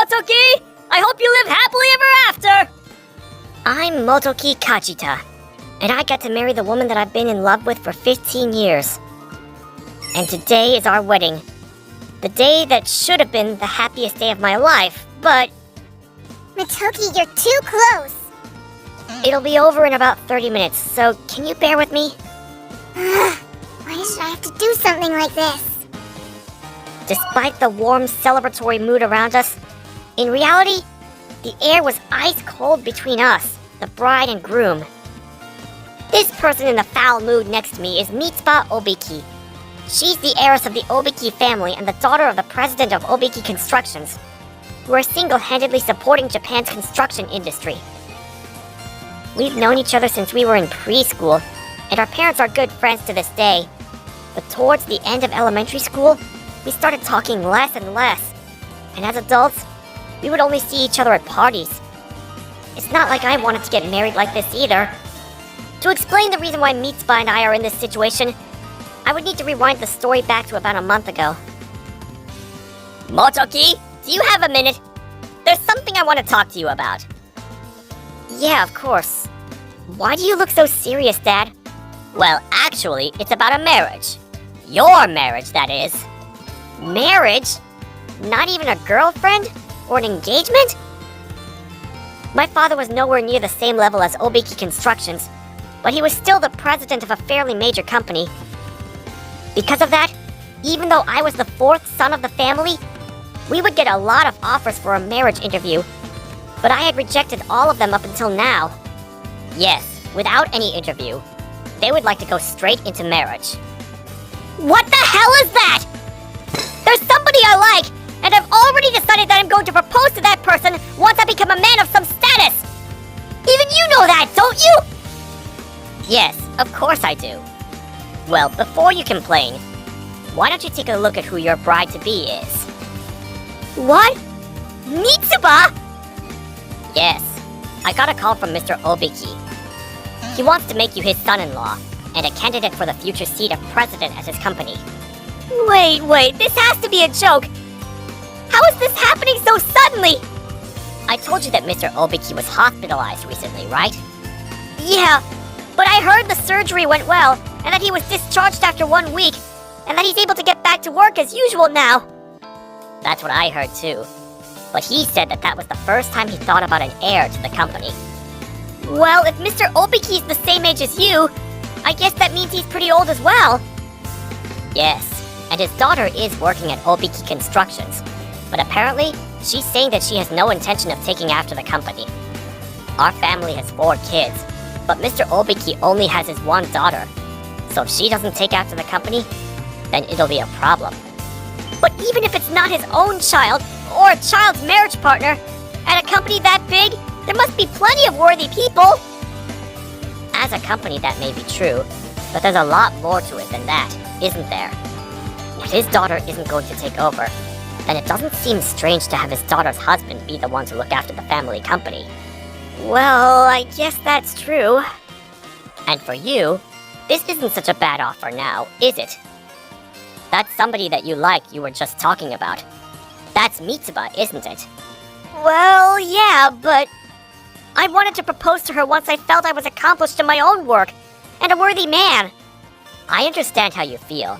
Motoki! I hope you live happily ever after! I'm Motoki Kachita, and I got to marry the woman that I've been in love with for 15 years. And today is our wedding. The day that should have been the happiest day of my life, but... Motoki, you're too close! It'll be over in about 30 minutes, so can you bear with me? Why should I have to do something like this? Despite the warm, celebratory mood around us, in reality, the air was ice cold between us, the bride and groom. This person in the foul mood next to me is Mitsuba Obiki. She's the heiress of the Obiki family and the daughter of the president of Obiki Constructions, who are single-handedly supporting Japan's construction industry. We've known each other since we were in preschool, and our parents are good friends to this day. But towards the end of elementary school, we started talking less and less. And as adults, we would only see each other at parties. It's not like I wanted to get married like this either. To explain the reason why Mitsuba and I are in this situation, I would need to rewind the story back to about a month ago. Motoki, do you have a minute? There's something I want to talk to you about. Yeah, of course. Why do you look so serious, Dad? Well, actually, it's about a marriage. Your marriage, that is. Marriage? Not even a girlfriend? Or an engagement? My father was nowhere near the same level as Obiki Constructions, but he was still the president of a fairly major company. Because of that, even though I was the fourth son of the family, we would get a lot of offers for a marriage interview, but I had rejected all of them up until now. Yes, without any interview. They would like to go straight into marriage. What the hell is that? There's somebody I like, and I've already decided that I'm going to propose to that person once I become a man of some status! Even you know that, don't you? Yes, of course I do. Well, before you complain, why don't you take a look at who your bride-to-be is? What? Mitsuba? Yes, I got a call from Mr. Obiki. He wants to make you his son-in-law, and a candidate for the future seat of president at his company. Wait, this has to be a joke! How is this happening so suddenly? I told you that Mr. Obiki was hospitalized recently, right? Yeah, but I heard the surgery went well, and that he was discharged after 1 week, and that he's able to get back to work as usual now. That's what I heard too. But he said that that was the first time he thought about an heir to the company. Well, if Mr. Obiki's the same age as you, I guess that means he's pretty old as well. Yes, and his daughter is working at Obiki Constructions, but apparently, she's saying that she has no intention of taking after the company. Our family has 4 kids, but Mr. Obiki only has his 1 daughter. So if she doesn't take after the company, then it'll be a problem. But even if it's not his own child, or a child's marriage partner, at a company that big, there must be plenty of worthy people! As a company, that may be true, but there's a lot more to it than that, isn't there? If his daughter isn't going to take over, then it doesn't seem strange to have his daughter's husband be the one to look after the family company. Well, I guess that's true. And for you, this isn't such a bad offer now, is it? That's somebody that you like you were just talking about. That's Mitsuba, isn't it? Well, yeah, but I wanted to propose to her once I felt I was accomplished in my own work, and a worthy man. I understand how you feel,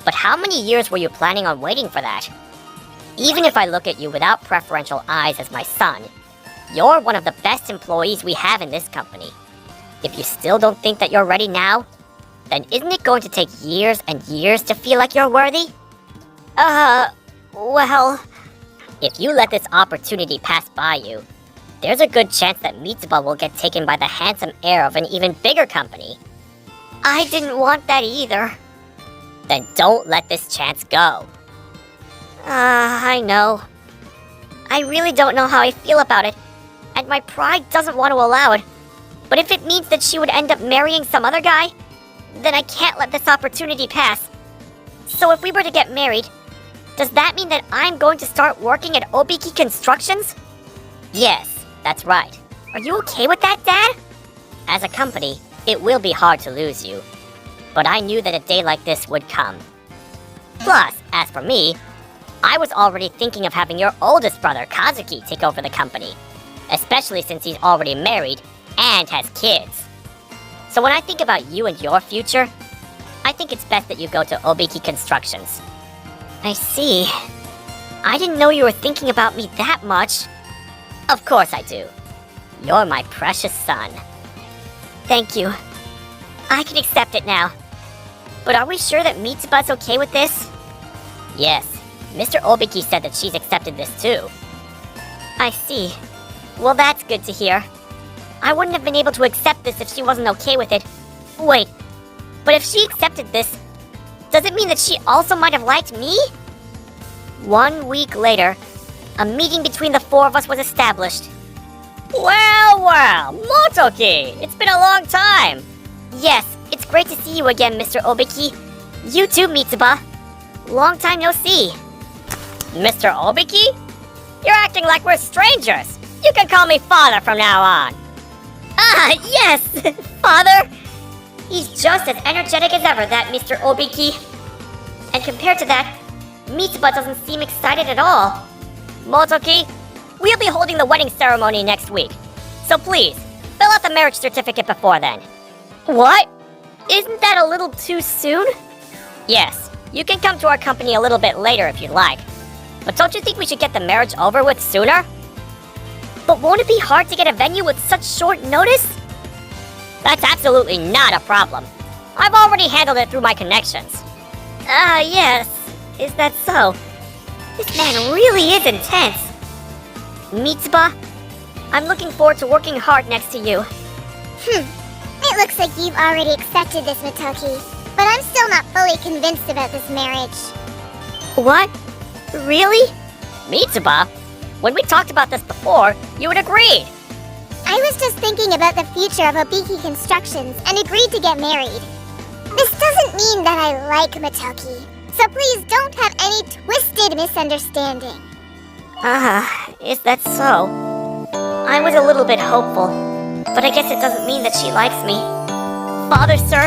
but how many years were you planning on waiting for that? Even if I look at you without preferential eyes as my son, you're one of the best employees we have in this company. If you still don't think that you're ready now, then isn't it going to take years and years to feel like you're worthy? Well... If you let this opportunity pass by you, there's a good chance that Mitsuba will get taken by the handsome heir of an even bigger company. I didn't want that either. Then don't let this chance go. I know. I really don't know how I feel about it, and my pride doesn't want to allow it. But if it means that she would end up marrying some other guy, then I can't let this opportunity pass. So if we were to get married, does that mean that I'm going to start working at Obiki Constructions? Yes, that's right. Are you okay with that, Dad? As a company, it will be hard to lose you. But I knew that a day like this would come. Plus, as for me, I was already thinking of having your oldest brother, Kazuki, take over the company, especially since he's already married and has kids. So when I think about you and your future, I think it's best that you go to Obiki Constructions. I see. I didn't know you were thinking about me that much. Of course I do. You're my precious son. Thank you. I can accept it now. But are we sure that Mitsuba's okay with this? Yes. Mr. Obiki said that she's accepted this too. I see. Well, that's good to hear. I wouldn't have been able to accept this if she wasn't okay with it. Wait, but if she accepted this, does it mean that she also might have liked me? 1 week later, a meeting between the four of us was established. Well, Motoki, it's been a long time. Yes, it's great to see you again, Mr. Obiki. You too, Mitsuba. Long time no see. Mr. Obiki? You're acting like we're strangers. You can call me Father from now on. Ah, yes, Father. He's just as energetic as ever, that Mr. Obiki. And compared to that, Mitsuba doesn't seem excited at all. Motoki, we'll be holding the wedding ceremony next week. So please, fill out the marriage certificate before then. What? Isn't that a little too soon? Yes, you can come to our company a little bit later if you'd like. But don't you think we should get the marriage over with sooner? But won't it be hard to get a venue with such short notice? That's absolutely not a problem. I've already handled it through my connections. Yes. Is that so? This man really is intense. Mitsuba, I'm looking forward to working hard next to you. It looks like you've already accepted this, Motoki. But I'm still not fully convinced about this marriage. What? Really? Mitsuba, when we talked about this before, you had agreed. I was just thinking about the future of Obiki Constructions and agreed to get married. This doesn't mean that I like Motoki, so please don't have any twisted misunderstanding. Is that so? I was a little bit hopeful, but I guess it doesn't mean that she likes me. Father, sir,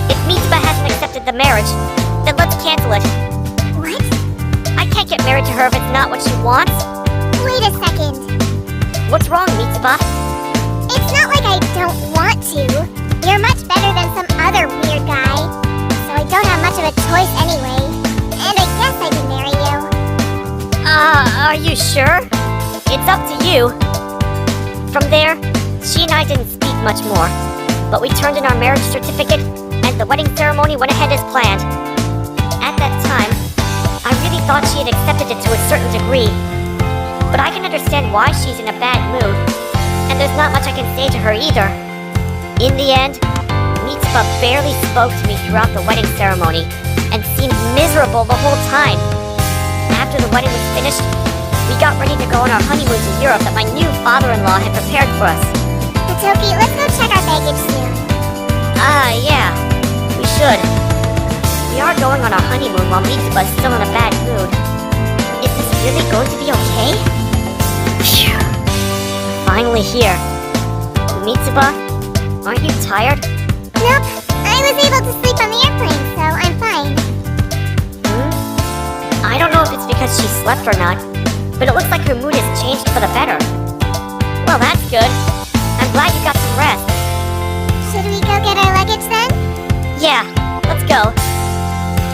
if Mitsuba hasn't accepted the marriage, then let's cancel it. What? I can't get married to her if it's not what she wants. Wait a second. What's wrong, Mitsuba? It's not like I don't want to. You're much better than some other weird guy, so I don't have much of a choice anyway. And I guess I can marry you. Are you sure? It's up to you. From there, she and I didn't speak much more, but we turned in our marriage certificate, and the wedding ceremony went ahead as planned. At that time, I really thought she had accepted it to a certain degree, but I can understand why she's in a bad mood, and there's not much I can say to her either. In the end, Mitsuba barely spoke to me throughout the wedding ceremony, and seemed miserable the whole time. After the wedding was finished, we got ready to go on our honeymoon to Europe that my new father-in-law had prepared for us. Motoki, let's go check our baggage soon. Yeah, we should. We are going on our honeymoon while Mitsuba's still in a bad mood. Is this really going to be okay? Phew. Finally here. Mitsuba, aren't you tired? Nope, I was able to sleep on the airplane, so I'm fine. I don't know if it's because she slept or not, but it looks like her mood has changed for the better. Well, that's good. I'm glad you got some rest. Should we go get our luggage then? Yeah, let's go.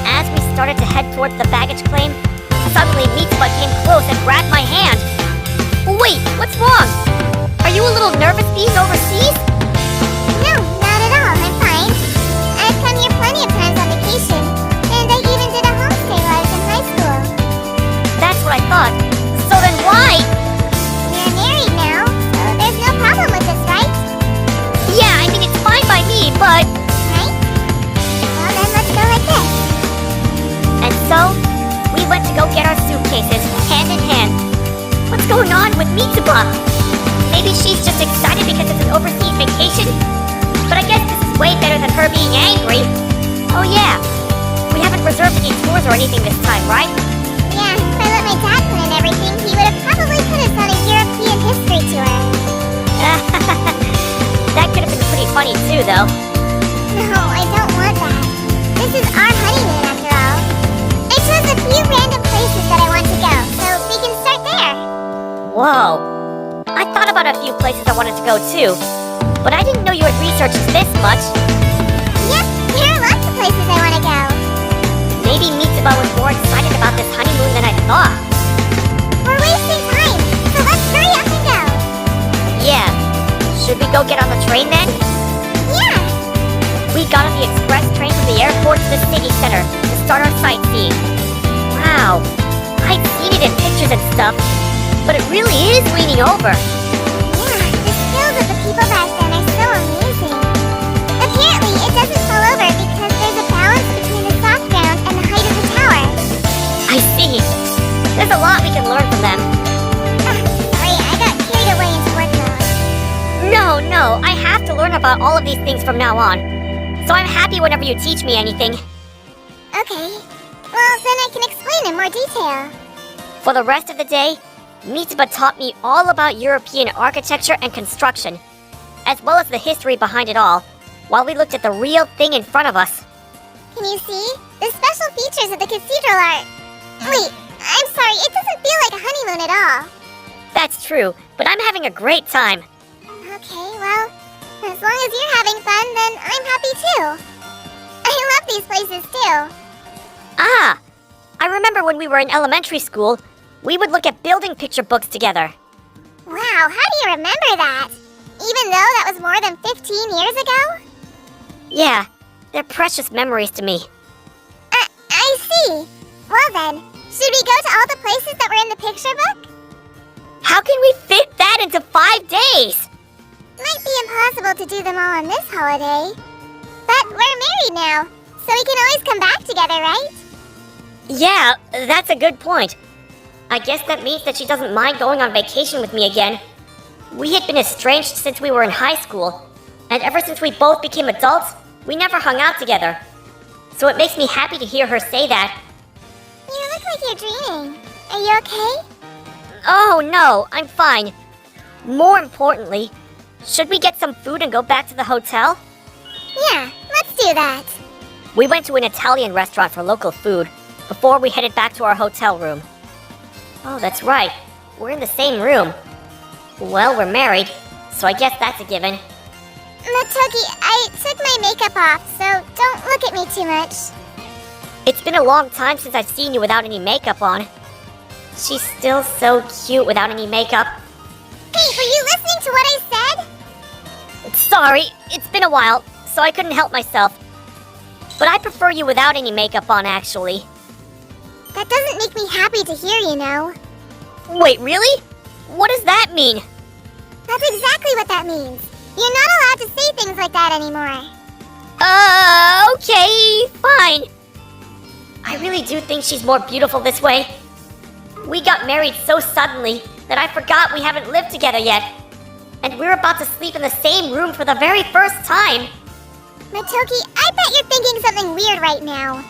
As we started to head towards the baggage claim, suddenly Mitsuba came close and grabbed my hand. Wait, what's wrong? Are you a little nervous being overseas? No, not at all. I'm fine. I've come here plenty of times on vacation, and I even did a homestay while I was in high school. That's what I thought. So then why? We're married now, so there's no problem with this, right? Yeah, I mean, it's fine by me, but... Right? Well, then let's go like this. And so, we went to go get our suitcases, hand in hand. What's going on with Mitsuba? Maybe she's just excited because it's an overseas vacation? But I guess this is way better than her being angry. Oh yeah, we haven't reserved any tours or anything this time, right? Yeah, if I let my dad plan everything, he would have probably put us on a European history tour. That could have been pretty funny too, though. No, I don't want that. This is our honeymoon after all. I chose a few random places that I Oh, I thought about a few places I wanted to go too, but I didn't know you had researched this much. Yep, there are lots of places I want to go. Maybe Mitsuba was more excited about this honeymoon than I thought. We're wasting time, so let's hurry up and go. Yeah. Should we go get on the train then? Yeah. We got on the express train from the airport to the city center to start our sightseeing. Wow. I'd seen it in pictures and stuff, but it really is leaning over. Yeah, the skills of the people back then are so amazing. Apparently, it doesn't fall over because there's a balance between the soft ground and the height of the tower. I see. There's a lot we can learn from them. Sorry, I got carried away into work mode. No, I have to learn about all of these things from now on. So I'm happy whenever you teach me anything. Okay. Well, then I can explain in more detail. For the rest of the day, Mitsuba taught me all about European architecture and construction, as well as the history behind it all, while we looked at the real thing in front of us. Can you see? The special features of the cathedral are... Wait, I'm sorry, it doesn't feel like a honeymoon at all. That's true, but I'm having a great time. Okay, well, as long as you're having fun, then I'm happy too. I love these places too. Ah! I remember when we were in elementary school, we would look at building picture books together. Wow, how do you remember that? Even though that was more than 15 years ago? Yeah, they're precious memories to me. I see. Well then, should we go to all the places that were in the picture book? How can we fit that into 5 days? Might be impossible to do them all on this holiday. But we're married now, so we can always come back together, right? Yeah, that's a good point. I guess that means that she doesn't mind going on vacation with me again. We had been estranged since we were in high school, and ever since we both became adults, we never hung out together. So it makes me happy to hear her say that. You look like you're dreaming. Are you okay? Oh no, I'm fine. More importantly, should we get some food and go back to the hotel? Yeah, let's do that. We went to an Italian restaurant for local food before we headed back to our hotel room. Oh, that's right. We're in the same room. Well, we're married, so I guess that's a given. Matoki, I took my makeup off, so don't look at me too much. It's been a long time since I've seen you without any makeup on. She's still so cute without any makeup. Hey, were you listening to what I said? Sorry, it's been a while, so I couldn't help myself. But I prefer you without any makeup on, actually. That doesn't make me happy to hear, you know. Wait, really? What does that mean? That's exactly what that means. You're not allowed to say things like that anymore. Okay, fine. I really do think she's more beautiful this way. We got married so suddenly that I forgot we haven't lived together yet. And we're about to sleep in the same room for the very first time. Matoki, I bet you're thinking something weird right now.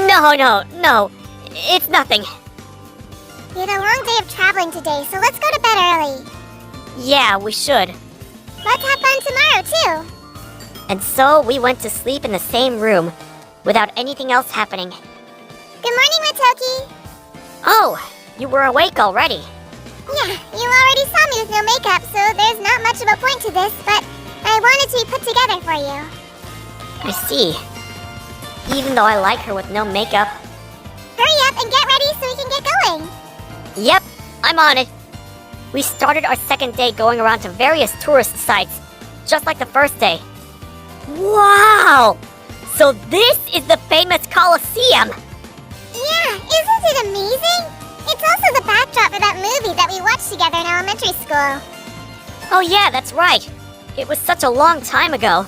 No. It's nothing. You had a long day of traveling today, so let's go to bed early. Yeah, we should. Let's have fun tomorrow, too. And so we went to sleep in the same room, without anything else happening. Good morning, Matoki. Oh, you were awake already. Yeah, you already saw me with no makeup, so there's not much of a point to this, but I wanted to be put together for you. I see. Even though I like her with no makeup. Hurry up and get ready so we can get going. Yep, I'm on it. We started our second day going around to various tourist sites, just like the first day. Wow! So this is the famous Colosseum! Yeah, isn't it amazing? It's also the backdrop for that movie that we watched together in elementary school. Oh yeah, that's right. It was such a long time ago.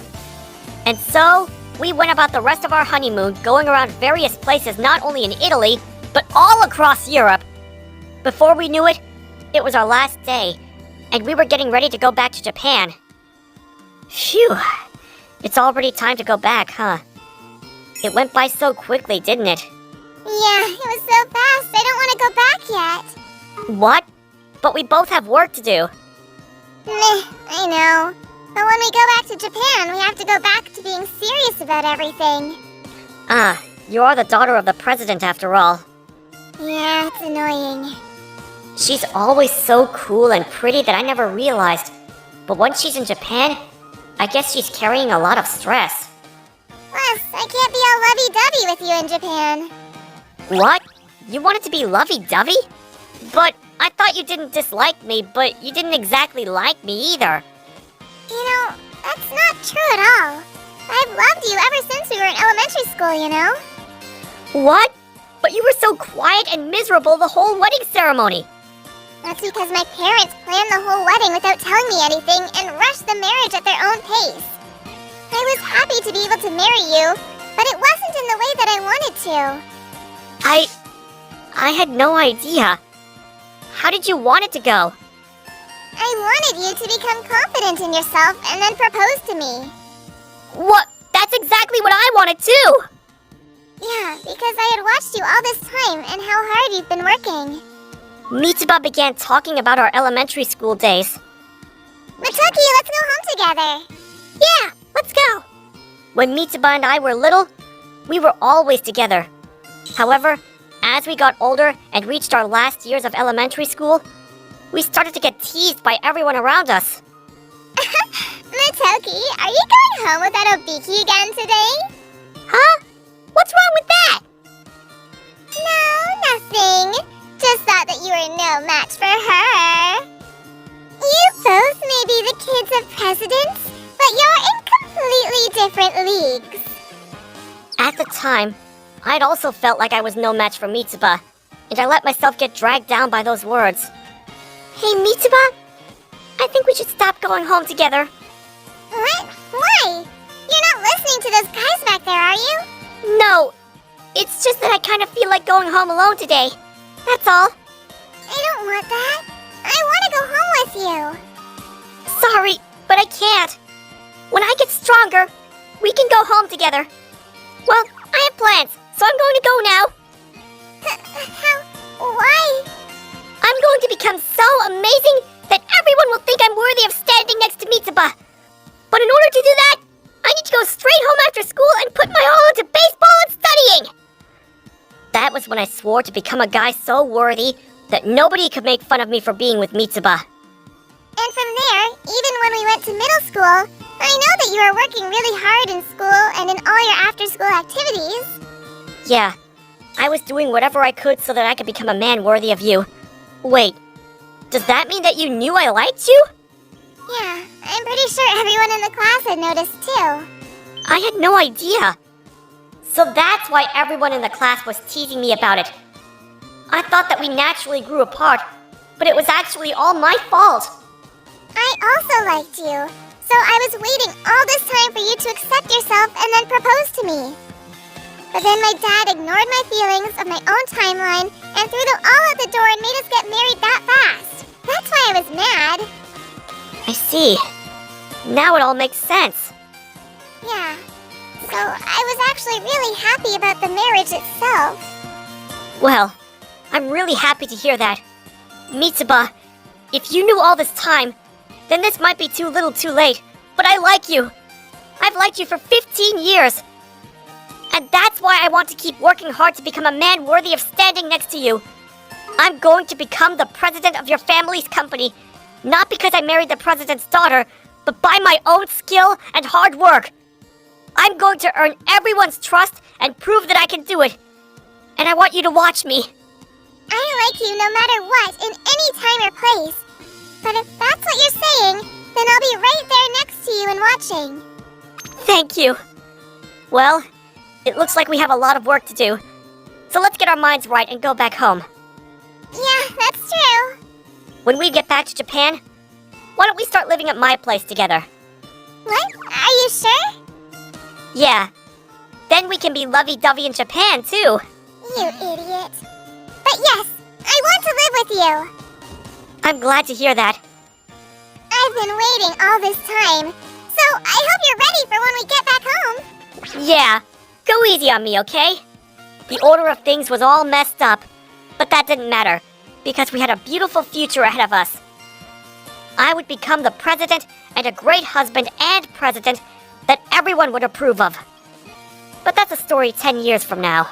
And so, we went about the rest of our honeymoon going around various places not only in Italy, but all across Europe. Before we knew it, it was our last day, and we were getting ready to go back to Japan. Phew, it's already time to go back, huh? It went by so quickly, didn't it? Yeah, it was so fast, I don't want to go back yet. What? But we both have work to do. Meh, I know. But when we go back to Japan, we have to go back to being serious about everything. Ah, you are the daughter of the president after all. Yeah, it's annoying. She's always so cool and pretty that I never realized. But once she's in Japan, I guess she's carrying a lot of stress. Plus, I can't be all lovey-dovey with you in Japan. What? You wanted to be lovey-dovey? But I thought you didn't dislike me, but you didn't exactly like me either. You know, that's not true at all. I've loved you ever since we were in elementary school, you know? What? But you were so quiet and miserable the whole wedding ceremony. That's because my parents planned the whole wedding without telling me anything and rushed the marriage at their own pace. I was happy to be able to marry you, but it wasn't in the way that I wanted to. I had no idea. How did you want it to go? I wanted you to become confident in yourself and then propose to me. What? That's exactly what I wanted too! Yeah, because I had watched you all this time and how hard you've been working. Mitsuba began talking about our elementary school days. Matoki, let's go home together. Yeah, let's go! When Mitsuba and I were little, we were always together. However, as we got older and reached our last years of elementary school, we started to get teased by everyone around us. Matoki, are you going home without Obiki again today? Huh? What's wrong with that? No, nothing. Just thought that you were no match for her. You both may be the kids of presidents, but you're in completely different leagues. At the time, I'd also felt like I was no match for Mitsuba, and I let myself get dragged down by those words. Hey, Mitsuba, I think we should stop going home together. What? Why? You're not listening to those guys back there, are you? No, it's just that I kind of feel like going home alone today. That's all. I don't want that. I want to go home with you. Sorry, but I can't. When I get stronger, we can go home together. Well, I have plans, so I'm going to go now. How? Why? I'm going to become so amazing that everyone will think I'm worthy of standing next to Mitsuba. But in order to do that, I need to go straight home after school and put my all into baseball and studying. That was when I swore to become a guy so worthy that nobody could make fun of me for being with Mitsuba. And from there, even when we went to middle school, I know that you are working really hard in school and in all your after-school activities. Yeah, I was doing whatever I could so that I could become a man worthy of you. Wait, does that mean that you knew I liked you? Yeah, I'm pretty sure everyone in the class had noticed too. I had no idea. So that's why everyone in the class was teasing me about it. I thought that we naturally grew apart, but it was actually all my fault. I also liked you, so I was waiting all this time for you to accept yourself and then propose to me. But then my dad ignored my feelings of my own timeline and threw them all out the door and made us get married that fast. That's why I was mad. I see. Now it all makes sense. Yeah. So I was actually really happy about the marriage itself. Well, I'm really happy to hear that. Mitsuba, if you knew all this time, then this might be too little too late, but I like you. I've liked you for 15 years. And that's why I want to keep working hard to become a man worthy of standing next to you. I'm going to become the president of your family's company, not because I married the president's daughter, but by my own skill and hard work. I'm going to earn everyone's trust and prove that I can do it. And I want you to watch me. I like you no matter what, in any time or place. But if that's what you're saying, then I'll be right there next to you and watching. Thank you. Well, it looks like we have a lot of work to do. So let's get our minds right and go back home. Yeah, that's true. When we get back to Japan, why don't we start living at my place together? What? Are you sure? Yeah. Then we can be lovey-dovey in Japan, too. You idiot. But yes, I want to live with you. I'm glad to hear that. I've been waiting all this time, so I hope you're ready for when we get back home. Yeah, go easy on me, okay? The order of things was all messed up, but that didn't matter, because we had a beautiful future ahead of us. I would become the president and a great husband and president that everyone would approve of. But that's a story 10 years from now.